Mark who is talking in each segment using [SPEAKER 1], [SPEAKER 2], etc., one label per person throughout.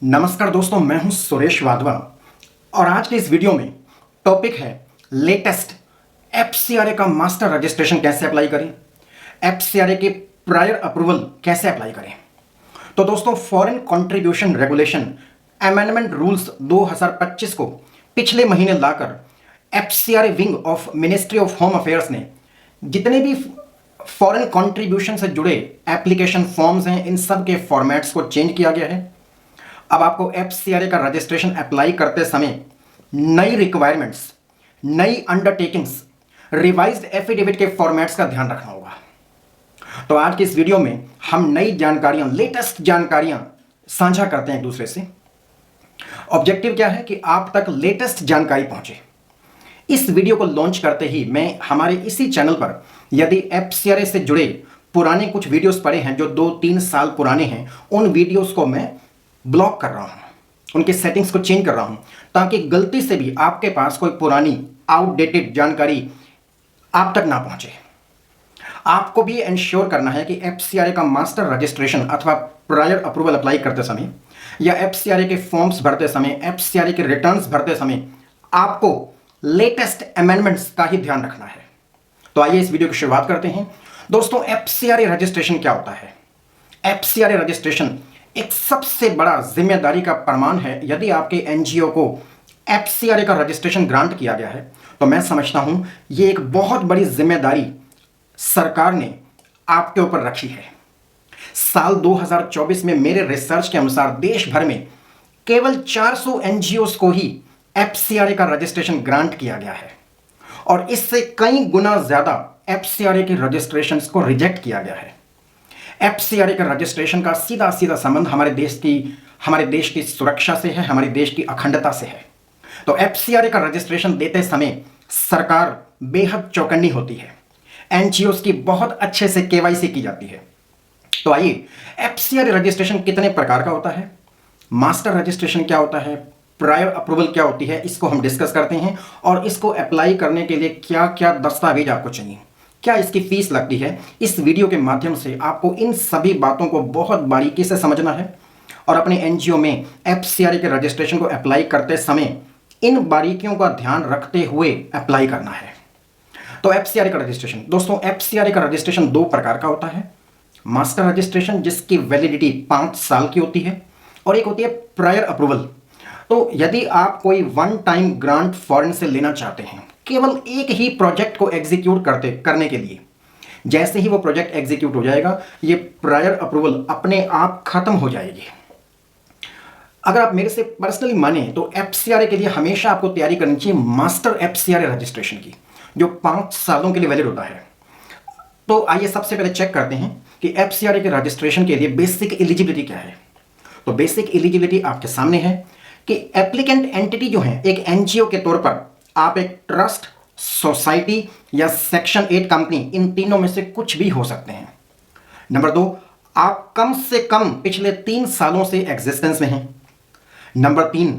[SPEAKER 1] नमस्कार दोस्तों, मैं हूं सुरेश वाधवा और आज के इस वीडियो में टॉपिक है लेटेस्ट एफसीआरए का मास्टर रजिस्ट्रेशन कैसे अप्लाई करें, एफसीआरए के प्रायर अप्रूवल कैसे अप्लाई करें। तो दोस्तों, foreign contribution regulation amendment rules 2025 को पिछले महीने लाकर FCRA wing of ministry of home affairs ने जितने भी फॉरेन कंट्रीब्यूशन से जुड़े एप्लीकेशन फॉर्म्स हैं, इन सब के फॉर्मेट्स को चेंज किया गया है। अब आपको एफसीआरए का रजिस्ट्रेशन अप्लाई करते समय नई रिक्वायरमेंट्स, नई अंडरटेकिंग्स, रिवाइज्ड एफिडेविट के फॉर्मेट्स का ध्यान रखना होगा। तो आज की इस वीडियो में हम नई जानकारियां, लेटेस्ट जानकारियां साझा करते हैं एक दूसरे से। ऑब्जेक्टिव क्या है कि आप तक लेटेस्ट जानकारी पहुंचे। इस वीडियो को लॉन्च करते ही मैं हमारे इसी चैनल पर यदि एफसीआरए से जुड़े पुराने कुछ वीडियोस पड़े हैं जो 2-3 साल पुराने हैं, उन वीडियोस को मैं ब्लॉक कर रहा हूं, उनके सेटिंग्स को चेंज कर रहा हूं, ताकि गलती से भी आपके पास कोई पुरानी आउटडेटेड जानकारी आप तक ना पहुंचे। आपको भी इंश्योर करना है कि एफसीआरए का मास्टर रजिस्ट्रेशन अथवा प्रायर अप्रूवल अप्लाई करते समय या एफसीआरए के फॉर्म्स भरते समय, एफसीआरए के रिटर्न्स भरते समय आपको लेटेस्ट अमेंडमेंट्स का ही ध्यान रखना है। तो आइए इस वीडियो की शुरुआत करते हैं। दोस्तों, एफसीआरए रजिस्ट्रेशन क्या होता है? एफसीआरए रजिस्ट्रेशन एक सबसे बड़ा जिम्मेदारी का प्रमाण है। यदि आपके एनजीओ को एफसीआरए का रजिस्ट्रेशन ग्रांट किया गया है तो मैं समझता हूं यह एक बहुत बड़ी जिम्मेदारी सरकार ने आपके ऊपर रखी है। साल 2024 में मेरे रिसर्च के अनुसार देश भर में केवल 400 एनजीओस को ही एफसीआरए का रजिस्ट्रेशन ग्रांट किया गया है और इससे कई गुना ज्यादा एफसीआरए के रजिस्ट्रेशंस को रिजेक्ट किया गया है। एफसीआरए का रजिस्ट्रेशन का सीधा सीधा संबंध हमारे देश की सुरक्षा से है, हमारे देश की अखंडता से है। तो एफसीआरए का रजिस्ट्रेशन देते समय सरकार बेहद चौकन्नी होती है। एनजीओस की बहुत अच्छे से केवाईसी की जाती है। तो आइए, एफसीआरए रजिस्ट्रेशन कितने प्रकार का होता है, मास्टर रजिस्ट्रेशन क्या होता है, प्रायर अप्रूवल क्या होती है, इसको हम डिस्कस करते हैं और इसको अप्लाई करने के लिए क्या क्या दस्तावेज आपको चाहिए, क्या इसकी फीस लगती है। इस वीडियो के माध्यम से आपको इन सभी बातों को बहुत बारीकी से समझना है और अपने एनजीओ में एफसीआरए के रजिस्ट्रेशन को अप्लाई करते समय इन बारीकियों का ध्यान रखते हुए अप्लाई करना है। तो एफसीआरए का रजिस्ट्रेशन, दोस्तों, एफसीआरए का रजिस्ट्रेशन 2 प्रकार का होता है। मास्टर रजिस्ट्रेशन जिसकी वैलिडिटी 5 साल की होती है और एक होती है प्रायर अप्रूवल। तो यदि आप कोई वन टाइम ग्रांट फॉरेन से लेना चाहते हैं, केवल एक ही प्रोजेक्ट को एग्जीक्यूट करने के लिए, जैसे ही वो प्रोजेक्ट एग्जीक्यूट हो जाएगा ये प्रायर अप्रूवल अपने आप खत्म हो जाएगी। अगर आप मेरे से पर्सनली माने तो एफसीआरए के लिए हमेशा आपको तैयारी करनी चाहिए मास्टर एफसीआरए रजिस्ट्रेशन की, जो 5 सालों के लिए वैलिड होता है। तो आइए सबसे पहले चेक करते हैं कि एफसीआरए के रजिस्ट्रेशन के लिए बेसिक एलिजिबिलिटी क्या है। तो बेसिक एलिजिबिलिटी आपके सामने है कि एप्लीकेंट एंटिटी जो है, एक एनजीओ के तौर पर आप एक ट्रस्ट, सोसाइटी या सेक्शन 8 कंपनी, इन तीनों में से कुछ भी हो सकते हैं। नंबर 2, आप कम से कम पिछले 3 सालों से एग्जिस्टेंस में हैं। नंबर 3,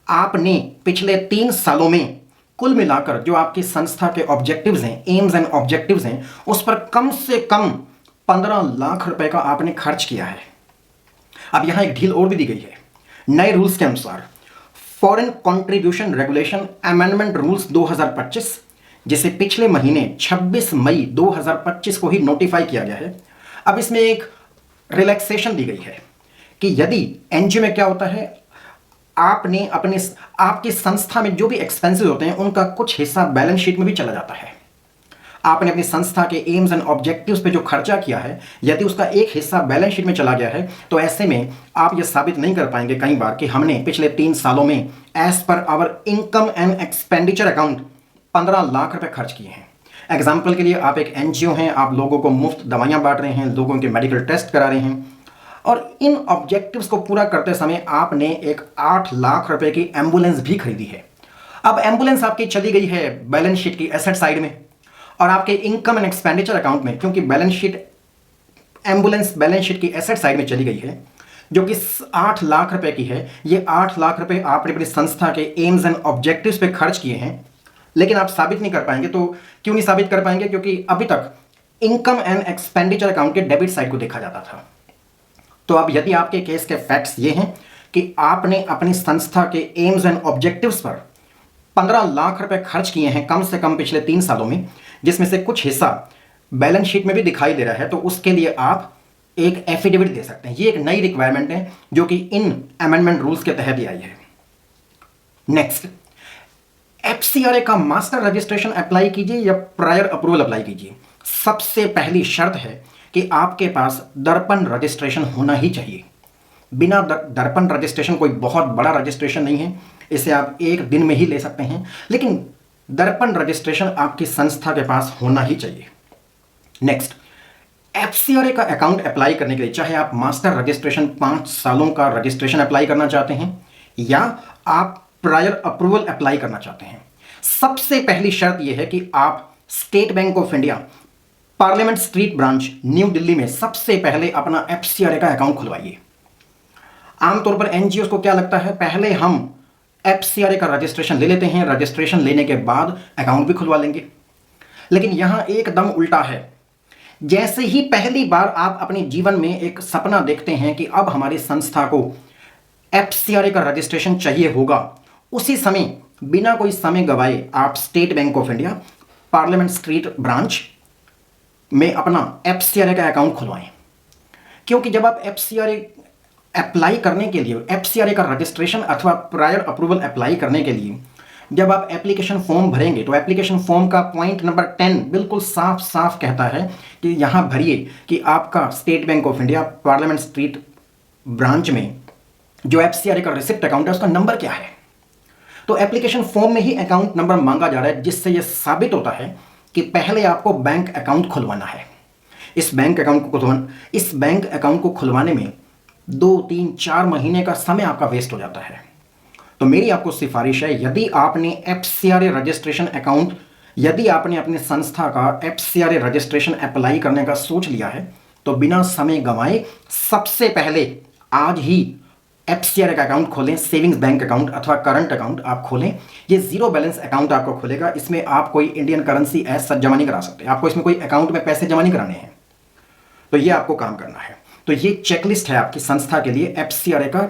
[SPEAKER 1] आपने पिछले 3 सालों में कुल मिलाकर जो आपकी संस्था के ऑब्जेक्टिव्स हैं, एम्स एंड ऑब्जेक्टिव्स हैं, उस पर कम से कम 15 लाख रुपए का आपने खर्च किया है। अब यहां एक ढील और भी दी गई है। नए रूल्स के अनुसार foreign contribution regulation amendment rules 2025, जिसे पिछले महीने 26 मई 2025 को ही नोटिफाई किया गया है, अब इसमें एक रिलैक्सेशन दी गई है कि यदि एनजीओ में क्या होता है, आपने आपकी संस्था में जो भी एक्सपेंसेस होते हैं उनका कुछ हिस्सा बैलेंस शीट में भी चला जाता है। आपने अपनी संस्था के एम्स एंड ऑब्जेक्टिव्स पे जो खर्चा किया है, यदि उसका एक हिस्सा बैलेंस शीट में चला गया है तो ऐसे में आप ये साबित नहीं कर पाएंगे कई बार कि हमने पिछले 3 सालों में as per our income and expenditure account 15 lakh रुपए खर्च किए हैं। एग्जाम्पल के लिए, आप एक एनजीओ हैं, आप लोगों को मुफ्त दवाइयाँ बांट रहे हैं, लोगों के मेडिकल टेस्ट करा रहे हैं और इन ऑब्जेक्टिव्स को पूरा करते समय आपने एक 8 लाख रुपए की एम्बुलेंस भी खरीदी है। अब एम्बुलेंस आपकी चली गई है बैलेंस शीट की एसेट साइड में और आपके इनकम एंड एक्सपेंडिचर अकाउंट में, क्योंकि एम्बुलेंस बैलेंस शीट की एसेट साइड में चली गई है, जो कि 8 लाख रुपए की है। ये 8 लाख रुपए आपने अपनी संस्था के एम्स एंड ऑब्जेक्टिव्स पे खर्च किए हैं, लेकिन आप साबित नहीं कर पाएंगे। तो क्यों नहीं साबित कर पाएंगे? क्योंकि अभी तक इनकम एंड एक्सपेंडिचर अकाउंट के डेबिट साइड को देखा जाता था। तो अब यदि आपके केस के फैक्ट्स ये हैं कि आपने अपनी संस्था के एम्स एंड ऑब्जेक्टिव्स पर 15 लाख रुपए खर्च किए हैं कम से कम पिछले 3 सालों में, जिसमें से कुछ हिस्सा बैलेंस शीट में भी दिखाई दे रहा है, तो उसके लिए आप एक एफिडेविट दे सकते हैं। ये एक नई रिक्वायरमेंट है जो कि इन अमेंडमेंट रूल्स के तहत ही आई है। नेक्स्ट, एफसीआरए का मास्टर रजिस्ट्रेशन अप्लाई कीजिए या प्रायर अप्रूवल अप्लाई कीजिए। सबसे पहली शर्त है कि आपके पास दर्पण रजिस्ट्रेशन होना ही चाहिए। बिना दर्पण रजिस्ट्रेशन, कोई बहुत बड़ा रजिस्ट्रेशन नहीं है, इसे आप एक दिन में ही ले सकते हैं, लेकिन दर्पण रजिस्ट्रेशन आपकी संस्था के पास होना ही चाहिए। नेक्स्ट, एफसीआरए का अकाउंट अप्लाई करने के लिए, चाहे आप मास्टर रजिस्ट्रेशन 5 सालों का रजिस्ट्रेशन अप्लाई करना चाहते हैं या आप प्रायर अप्रूवल अप्लाई करना चाहते हैं, सबसे पहली शर्त यह है कि आप state bank of India parliament street branch new Delhi में सबसे पहले अपना एफसीआरए का अकाउंट खुलवाइए। आमतौर पर एनजीओ को क्या लगता है, पहले हम एफसीआरए का रजिस्ट्रेशन ले लेते हैं, रजिस्ट्रेशन लेने के बाद अकाउंट भी खुलवा लेंगे, लेकिन यहां एकदम उल्टा है। जैसे ही पहली बार आप अपने जीवन में एक सपना देखते हैं कि अब हमारी संस्था को एफसीआरए का रजिस्ट्रेशन चाहिए होगा, उसी समय बिना कोई समय गवाए आप state bank of India parliament street branch में अपना एफसीआरए का अकाउंट खुलवाएं। क्योंकि जब आप एफसीआरए अप्लाई करने के लिए, एफसीआरए का रजिस्ट्रेशन अथवा प्रायर अप्रूवल अप्लाई करने के लिए जब आप एप्लीकेशन फॉर्म भरेंगे, तो एप्लीकेशन फॉर्म का पॉइंट नंबर 10 बिल्कुल साफ साफ कहता है कि यहां भरिए कि आपका state bank of India parliament street branch में जो एफसीआरए का रिसिप्ट अकाउंट है उसका नंबर क्या है। तो एप्लीकेशन फॉर्म में ही अकाउंट नंबर मांगा जा रहा है, जिससे यह साबित होता है कि पहले आपको बैंक अकाउंट खुलवाना है। इस बैंक अकाउंट को खुलवाने में 2, 3, 4 महीने का समय आपका वेस्ट हो जाता है। तो मेरी आपको सिफारिश है, यदि आपने एफसीआरए रजिस्ट्रेशन अकाउंट, यदि आपने अपनी संस्था का एफसीआरए रजिस्ट्रेशन अप्लाई करने का सोच लिया है, तो बिना समय गंवाए सबसे पहले आज ही एफसीआरए का अकाउंट खोलें। सेविंग्स बैंक अकाउंट अथवा करंट अकाउंट आप खोलें। ये जीरो बैलेंस अकाउंट आपको खुलेगा। इसमें आप कोई इंडियन करेंसी एज सच जमा नहीं करा सकते, आपको इसमें कोई अकाउंट में पैसे जमा नहीं कराने हैं। तो ये आपको काम करना है। तो ये चेकलिस्ट है आपकी संस्था के लिए एफसीआरए का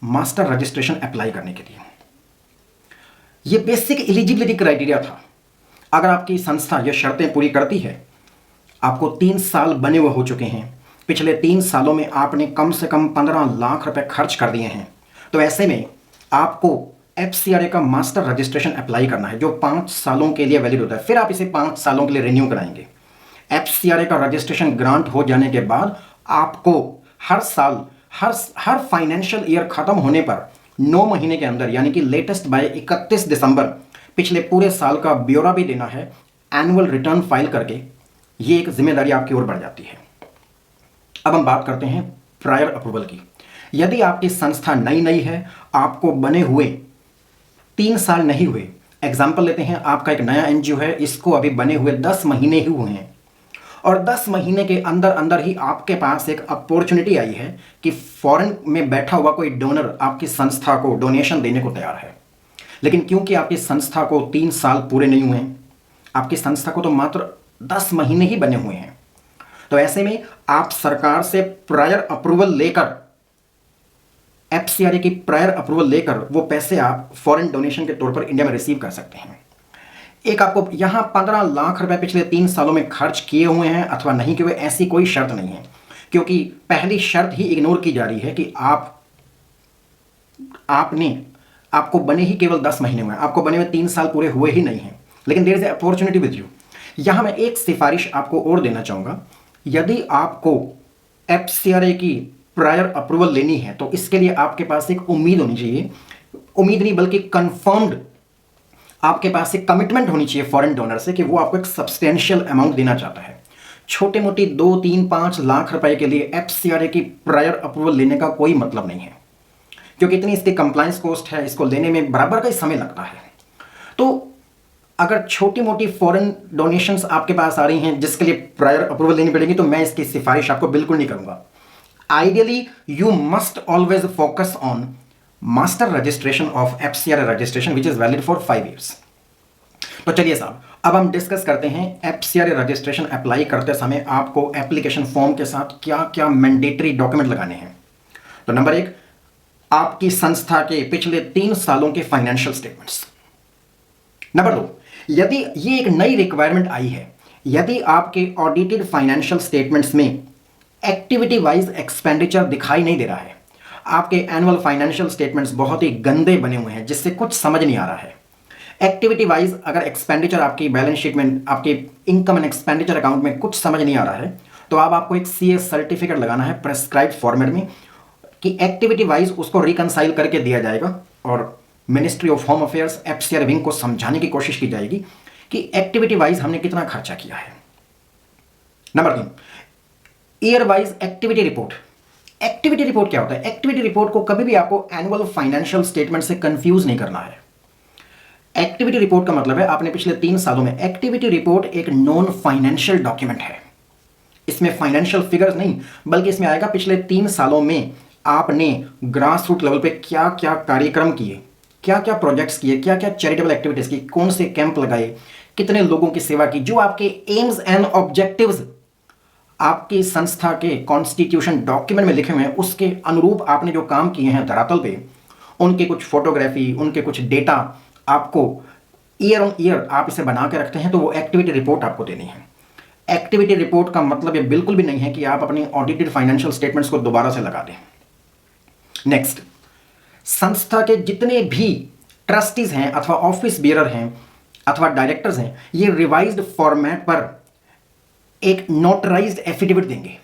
[SPEAKER 1] मास्टर रजिस्ट्रेशन अप्लाई करने के लिए। ये बेसिक एलिजिबिलिटी क्राइटेरिया था। अगर आपकी संस्था ये शर्तें पूरी करती है, आपको 3 साल बने हुए हो चुके हैं, पिछले 3 सालों में आपने कम से कम 15 लाख रुपए खर्च कर दिए हैं, तो ऐसे में आपको एफसीआरए का मास्टर रजिस्ट्रेशन अप्लाई करना है जो 5 सालों के लिए वैलिड होता है। फिर आप इसे 5 सालों के लिए रिन्यू कराएंगे। एफसीआरए का रजिस्ट्रेशन ग्रांट हो जाने के बाद आपको हर साल, हर फाइनेंशियल ईयर खत्म होने पर 9 महीने के अंदर, यानी कि लेटेस्ट बाय 31 दिसंबर पिछले पूरे साल का ब्यौरा भी देना है, एनुअल रिटर्न फाइल करके। ये एक जिम्मेदारी आपकी ओर बढ़ जाती है। अब हम बात करते हैं प्रायर अप्रूवल की। यदि आपकी संस्था नई है, आपको बने हुए 3 साल नहीं हुए, एग्जाम्पल लेते हैं, आपका एक नया एनजीओ है, इसको अभी बने हुए 10 महीने ही हुए हैं, और 10 महीने के अंदर अंदर ही आपके पास एक अपॉर्चुनिटी आई है कि फॉरेन में बैठा हुआ कोई डोनर आपकी संस्था को डोनेशन देने को तैयार है, लेकिन क्योंकि आपकी संस्था को 3 साल पूरे नहीं हुए हैं, आपकी संस्था को तो मात्र 10 महीने ही बने हुए हैं, तो ऐसे में आप सरकार से प्रायर अप्रूवल लेकर, एफसीआरए की प्रायर अप्रूवल लेकर वो पैसे आप फॉरेन डोनेशन के तौर पर इंडिया में रिसीव कर सकते हैं। एक आपको यहां 15 लाख रुपए पिछले 3 सालों में खर्च किए हुए हैं अथवा नहीं किए हुए, ऐसी कोई शर्त नहीं है, क्योंकि पहली शर्त ही इग्नोर की जा रही है कि आपको बने ही केवल 10 महीने हुए हैं, आपको बने हुए 3 साल पूरे हुए ही नहीं हैं, लेकिन there is a opportunity with you. यहां मैं एक सिफारिश आपको और देना चाहूंगा, यदि आपको एफसीआरए की प्रायर अप्रूवल लेनी है तो इसके लिए आपके पास एक उम्मीद होनी चाहिए, उम्मीद नहीं बल्कि कंफर्म्ड आपके पास एक कमिटमेंट होनी चाहिए फॉरेन डोनर से कि वो आपको एक सब्सटेंशियल अमाउंट देना चाहता है। छोटे मोटी 2, 3, 5 लाख रुपए के लिए एफसीआरए की प्रायर अप्रूवल लेने का कोई मतलब नहीं है, क्योंकि इतनी इसकी कंप्लायंस कॉस्ट है, इसको लेने में बराबर का ही समय लगता है। तो अगर छोटी मोटी फॉरेन डोनेशंस आपके पास आ रही हैं जिसके लिए प्रायर अप्रूवल लेनी पड़ेगी, तो मैं इसकी सिफारिश आपको बिल्कुल नहीं करूंगा। Ideally you must always focus on master registration of FCRA registration which is valid for 5 years। तो चलिए साहब, अब हम डिस्कस करते हैं एफसीआरए रजिस्ट्रेशन अप्लाई करते समय आपको एप्लीकेशन फॉर्म के साथ क्या क्या मैंडेटरी डॉक्यूमेंट लगाने हैं। तो नंबर 1, आपकी संस्था के पिछले 3 सालों के फाइनेंशियल स्टेटमेंट्स। नंबर 2, यदि ये एक नई रिक्वायरमेंट आई है, यदि आपके ऑडिटेड फाइनेंशियल स्टेटमेंट्स में एक्टिविटी वाइज एक्सपेंडिचर दिखाई नहीं दे रहा है, आपके एनुअल फाइनेंशियल स्टेटमेंट्स बहुत ही गंदे बने हुए हैं जिससे कुछ समझ नहीं आ रहा है, एक्टिविटी वाइज अगर एक्सपेंडिचर आपकी बैलेंस शीट में, आपके इनकम एंड एक्सपेंडिचर अकाउंट में कुछ समझ नहीं आ रहा है, तो अब आपको एक सीए सर्टिफिकेट लगाना है प्रेस्क्राइब्ड फॉर्मेट में कि एक्टिविटी वाइज उसको रिकंसाइल करके दिया जाएगा और ministry of home affairs FCR wing को समझाने की कोशिश की जाएगी कि एक्टिविटी वाइज हमने कितना खर्चा किया है। Number 3, year wise activity report. Activity report क्या होता है? एक्टिविटी रिपोर्ट को कभी भी आपको एनुअल फाइनेंशियल स्टेटमेंट से कंफ्यूज नहीं करना है। एक्टिविटी रिपोर्ट का मतलब है आपने पिछले 3 सालों में, एक्टिविटी रिपोर्ट एक नॉन फाइनेंशियल डॉक्यूमेंट है, इसमें फाइनेंशियल फिगर्स नहीं, बल्कि इसमें आएगा पिछले 3 सालों में आपने ग्रास रूट लेवल पे क्या क्या कार्यक्रम किए, क्या क्या प्रोजेक्ट्स किए, क्या क्या चैरिटेबल एक्टिविटीज की, कौन से कैंप लगाए, कितने लोगों की सेवा की, जो आपके एम्स एंड ऑब्जेक्टिव्स आपकी संस्था के कॉन्स्टिट्यूशन डॉक्यूमेंट में लिखे हुए हैं, उसके अनुरूप आपने जो काम किए हैं धरातल पे, उनके कुछ फोटोग्राफी, उनके कुछ डेटा आपको ईयर ऑन ईयर आप इसे बना के रखते हैं, तो वो एक्टिविटी रिपोर्ट आपको देनी है। एक्टिविटी रिपोर्ट का मतलब ये बिल्कुल भी नहीं है कि आप अपनी ऑडिटेड फाइनेंशियल स्टेटमेंट्स को दोबारा से लगा दें। नेक्स्ट, संस्था के जितने भी ट्रस्टीज हैं अथवा ऑफिस बियरर हैं अथवा डायरेक्टर्स हैं, ये रिवाइज्ड फॉर्मेट पर एक नोटराइज्ड एफिडेविट देंगे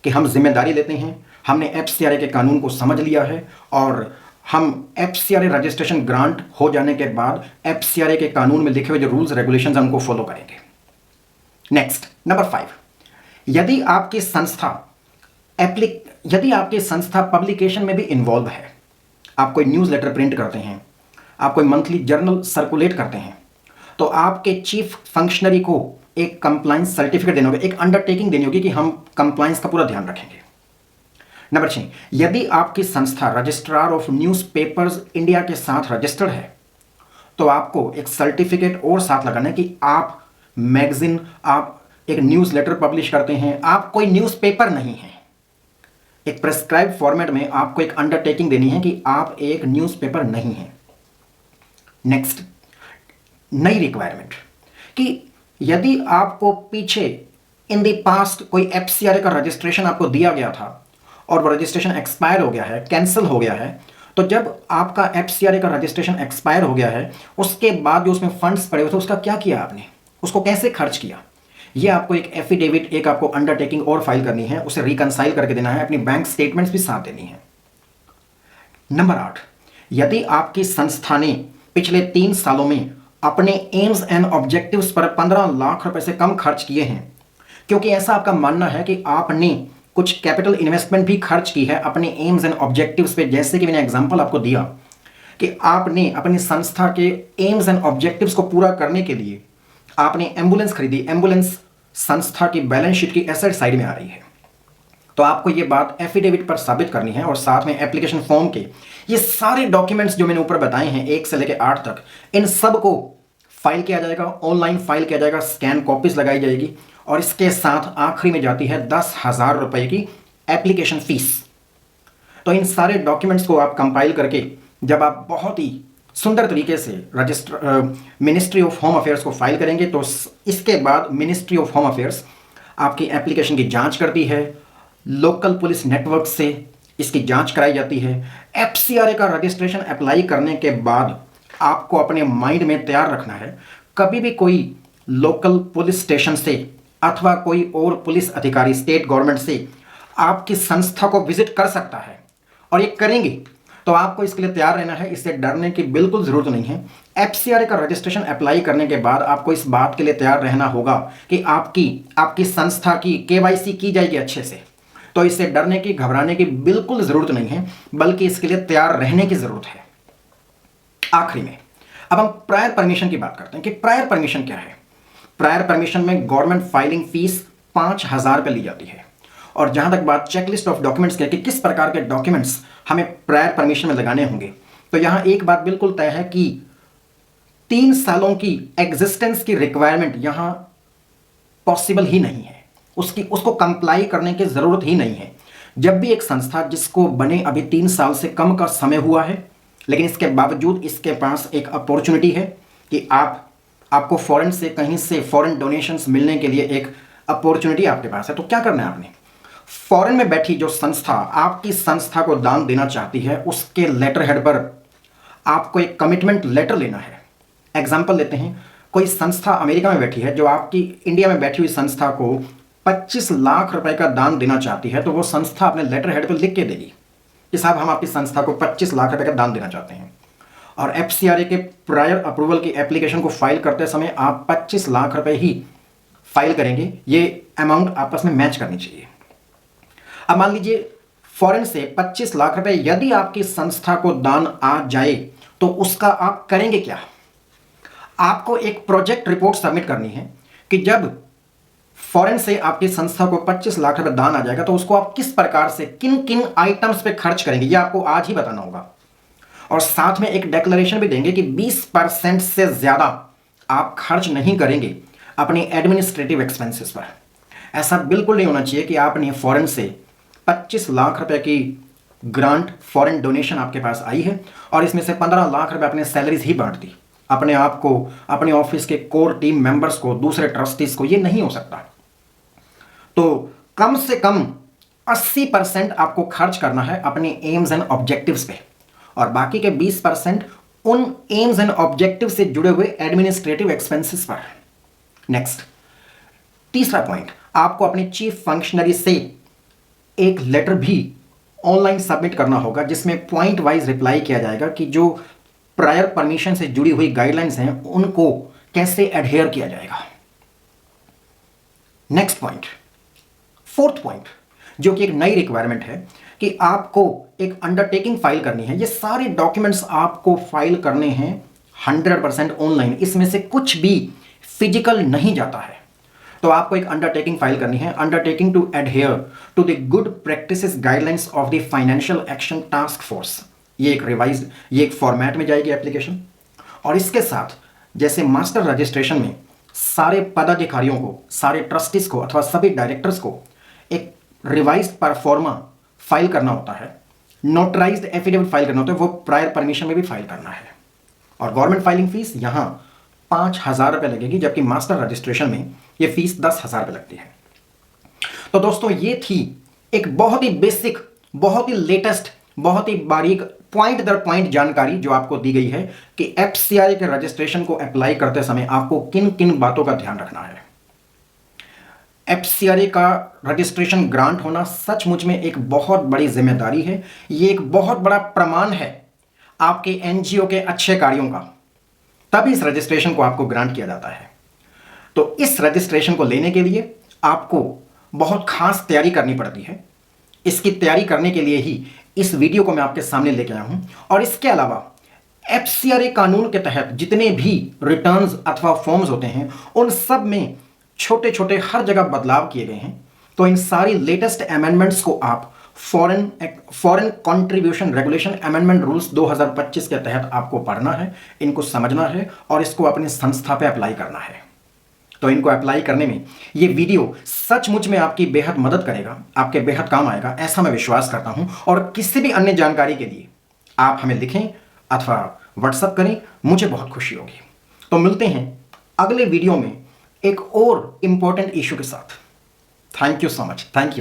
[SPEAKER 1] कि हम जिम्मेदारी लेते हैं, हमने एफसीआरए के कानून को समझ लिया है और हम एफसीआरए रजिस्ट्रेशन ग्रांट हो जाने के बाद एफसीआरए के कानून में लिखे हुए जो रूल्स रेगुलेशंस हैं उनको फॉलो करेंगे। नेक्स्ट, नंबर 5, यदि आपकी संस्था पब्लिकेशन में भी इन्वॉल्व है, आप कोई न्यूज़ लेटर प्रिंट करते हैं, आप कोई मंथली जर्नल सर्कुलेट करते हैं, तो आपके चीफ फंक्शनरी को एक कंप्लायंस सर्टिफिकेट देना होगा, एक अंडरटेकिंग देनी होगी कि हम कंप्लायंस का पूरा ध्यान रखेंगे। नंबर 6, यदि आपकी संस्था रजिस्ट्रार ऑफ न्यूज़पेपर्स इंडिया के साथ रजिस्टर्ड है, तो आपको एक सर्टिफिकेट और साथ लगाना है कि आप मैगजीन, आप एक न्यूज़ लेटर पब्लिश करते हैं, आप कोई न्यूज़पेपर नहीं है। एक प्रेस्क्राइब फॉर्मेट में आपको एक अंडरटेकिंग देनी है कि आप एक न्यूज़पेपर नहीं है। नेक्स्ट, नई रिक्वायरमेंट कि यदि आपको पीछे इन द पास्ट कोई एफसीआरए का रजिस्ट्रेशन आपको दिया गया था और वो रजिस्ट्रेशन एक्सपायर हो गया है, कैंसिल हो गया है, तो जब आपका एफसीआरए का रजिस्ट्रेशन एक्सपायर हो गया है, उसके बाद जो उसमें फंड्स पड़े हुए थे उसका क्या किया आपने, उसको कैसे खर्च किया, ये आपको एक एफिडेविट, एक आपको अंडरटेकिंग और फाइल करनी है, उसे रिकंसाइल करके देना है, अपनी बैंक स्टेटमेंट्स भी साथ देनी है। नंबर 8, यदि आपकी संस्था ने पिछले 3 सालों में अपने एम्स एंड ऑब्जेक्टिव्स पर 15 लाख रुपए से कम खर्च किए हैं, क्योंकि ऐसा आपका मानना है कि आपने कुछ कैपिटल इन्वेस्टमेंट भी खर्च की है अपने एम्स एंड ऑब्जेक्टिव्स पे, जैसे कि मैंने एग्जांपल आपको दिया कि आपने अपनी संस्था के एम्स एंड ऑब्जेक्टिव्स को पूरा करने के लिए आपने एम्बुलेंस खरीदी, एम्बुलेंस संस्था की बैलेंस शीट की एसेट साइड में आ रही है, तो आपको ये बात एफिडेविट पर साबित करनी है और साथ में एप्लीकेशन फॉर्म के ये सारे डॉक्यूमेंट्स जो मैंने ऊपर बताए हैं 1 से लेकर 8 तक, इन सब को फाइल किया जाएगा, ऑनलाइन फाइल किया जाएगा, स्कैन कॉपीज लगाई जाएगी और इसके साथ आखिरी में जाती है 10,000 रुपए की एप्लीकेशन फीस। तो इन सारे डॉक्यूमेंट्स को आप कंपाइल करके जब आप बहुत ही सुंदर तरीके से मिनिस्ट्री ऑफ होम अफेयर्स को फाइल करेंगे, तो इसके बाद मिनिस्ट्री ऑफ होम अफेयर्स आपकी एप्लीकेशन की जांच करती है, लोकल पुलिस नेटवर्क से इसकी जांच कराई जाती है। एफसीआरए का रजिस्ट्रेशन अप्लाई करने के बाद आपको अपने माइंड में तैयार रखना है, कभी भी कोई लोकल पुलिस स्टेशन से अथवा कोई और पुलिस अधिकारी स्टेट गवर्नमेंट से आपकी संस्था को विजिट कर सकता है और ये करेंगे, तो आपको इसके लिए तैयार रहना है, इससे डरने की बिल्कुल ज़रूरत नहीं है। एफसीआरए का रजिस्ट्रेशन अप्लाई करने के बाद आपको इस बात के लिए तैयार रहना होगा कि आपकी संस्था की केवाईसी की जाएगी अच्छे से, तो इससे डरने की, घबराने की बिल्कुल ज़रूरत नहीं है, बल्कि इसके लिए तैयार रहने की ज़रूरत है। आखिरी में अब हम प्रायर परमिशन की बात करते हैं कि प्रायर परमिशन क्या है। प्रायर परमिशन में गवर्नमेंट फाइलिंग फीस 5,000 रुपये ली जाती है और जहां तक बात चेकलिस्ट ऑफ डॉक्यूमेंट्स की कि किस प्रकार के डॉक्यूमेंट्स हमें प्रायर परमिशन में लगाने होंगे, तो यहां एक बात बिल्कुल तय है कि 3 सालों की एग्जिस्टेंस की रिक्वायरमेंट यहां पॉसिबल ही नहीं है, उसको कंप्लाई करने की ज़रूरत ही नहीं है, जब भी एक संस्था जिसको बने अभी 3 साल से कम का समय हुआ है, लेकिन इसके बावजूद इसके पास एक अपॉर्चुनिटी है कि आपको फॉरेन से कहीं से फॉरेन डोनेशंस मिलने के लिए एक अपॉर्चुनिटी आपके पास है, तो क्या करना है आपने? फॉरेन में बैठी जो संस्था आपकी संस्था को दान देना चाहती है, उसके लेटर हेड पर आपको एक कमिटमेंट लेटर लेना है। एग्जाम्पल लेते हैं, कोई संस्था अमेरिका में बैठी है जो आपकी इंडिया में बैठी हुई संस्था को 25 लाख रुपए का दान देना चाहती है, तो वो संस्था अपने लेटर हेड पर लिख के देगी कि साहब हम आपकी संस्था को 25 लाख रुपए का दान देना चाहते हैं। और एफसीआरए के प्रायर अप्रूवल की एप्लीकेशन को फाइल करते समय आप 25 लाख रुपए ही फाइल करेंगे। ये अमाउंट आपस में मैच करनी चाहिए। अब मान लीजिए फॉरेन से 25 लाख रुपए यदि आपकी संस्था को दान आ जाए, तो उसका आप करेंगे क्या? आपको एक प्रोजेक्ट रिपोर्ट सबमिट करनी है कि जब फॉरेन से आपकी संस्था को 25 लाख रुपए दान आ जाएगा तो उसको आप किस प्रकार से किन किन आइटम्स पे खर्च करेंगे, ये आपको आज ही बताना होगा। और साथ में एक डिक्लेरेशन भी देंगे कि 20% से ज्यादा आप खर्च नहीं करेंगे अपनी एडमिनिस्ट्रेटिव एक्सपेंसेस पर। ऐसा बिल्कुल नहीं होना चाहिए कि आपने फॉरेन से 25 लाख रुपए की ग्रांट फॉरेन डोनेशन आपके पास आई है और इसमें से 15 लाख रुपए अपने सैलरीज ही बांट दी अपने आप को, अपने ऑफिस के कोर टीम मेंबर्स को, दूसरे ट्रस्टीज को। ये नहीं हो सकता। तो कम से कम 80% आपको खर्च करना है अपने एम्स एंड ऑब्जेक्टिव्स पे और बाकी के 20% उन एम्स एंड ऑब्जेक्टिव से जुड़े हुए एडमिनिस्ट्रेटिव एक्सपेंसेस पर। नेक्स्ट, तीसरा पॉइंट, आपको अपने चीफ फंक्शनरी से एक लेटर भी ऑनलाइन सबमिट करना होगा जिसमें पॉइंट वाइज रिप्लाई किया जाएगा कि जो प्रायर परमिशन से जुड़ी हुई गाइडलाइंस हैं उनको कैसे एडहेयर किया जाएगा। नेक्स्ट पॉइंट, फोर्थ पॉइंट, जो कि एक नई रिक्वायरमेंट है कि आपको एक अंडरटेकिंग फाइल करनी है। ये सारे डॉक्यूमेंट्स आपको फाइल करने हैं 100% ऑनलाइन, इसमें से कुछ भी फिजिकल नहीं जाता है। तो आपको एक अंडरटेकिंग फाइल करनी है, undertaking to adhere to the good practices guidelines of the financial action task force. ये एक फॉर्मेट में जाएगी एप्लीकेशन। और इसके साथ जैसे मास्टर रजिस्ट्रेशन में सारे पदाधिकारियों को, सारे ट्रस्टीज को अथवा सभी डायरेक्टर्स को एक रिवाइज्ड परफॉर्मा फाइल करना होता है, नोटराइज्ड एफिडेविट फाइल करना होता है, वो प्रायर परमिशन में भी फाइल करना है। और गवर्नमेंट फाइलिंग फीस यहाँ 5,000 रुपये लगेगी, जबकि मास्टर रजिस्ट्रेशन में ये फीस 10,000 रुपये लगती है। तो दोस्तों ये थी एक बहुत ही बेसिक, बहुत ही लेटेस्ट, बहुत ही बारीक पॉइंट दर पॉइंट जानकारी जो आपको दी गई है कि एफसीआरए के रजिस्ट्रेशन को अप्लाई करते समय आपको किन किन बातों का ध्यान रखना है। एफसीआरए का रजिस्ट्रेशन ग्रांट होना सचमुच में एक बहुत बड़ी जिम्मेदारी है। ये एक बहुत बड़ा प्रमाण है आपके एनजीओ के अच्छे कार्यों का, तभी इस रजिस्ट्रेशन को आपको ग्रांट किया जाता है। तो इस रजिस्ट्रेशन को लेने के लिए आपको बहुत खास तैयारी करनी पड़ती है। इसकी तैयारी करने के लिए ही इस वीडियो को मैं आपके सामने लेके आया हूं। और इसके अलावा एफसीआरए कानून के तहत जितने भी रिटर्न्स अथवा फॉर्म्स होते हैं उन सब में छोटे छोटे हर जगह बदलाव किए गए हैं। तो इन सारी लेटेस्ट अमेंडमेंट्स को आप foreign contribution regulation amendment rules 2025 के तहत आपको पढ़ना है, इनको समझना है और इसको अपनी संस्था पे अप्लाई करना है। तो इनको अप्लाई करने में ये वीडियो सचमुच में आपकी बेहद मदद करेगा, आपके बेहद काम आएगा, ऐसा मैं विश्वास करता हूं। और किसी भी अन्य जानकारी के लिए आप हमें लिखें अथवा व्हाट्सएप करें, मुझे बहुत खुशी होगी। तो मिलते हैं अगले वीडियो में एक और इंपॉर्टेंट इशू के साथ। Thank you so much. Thank you.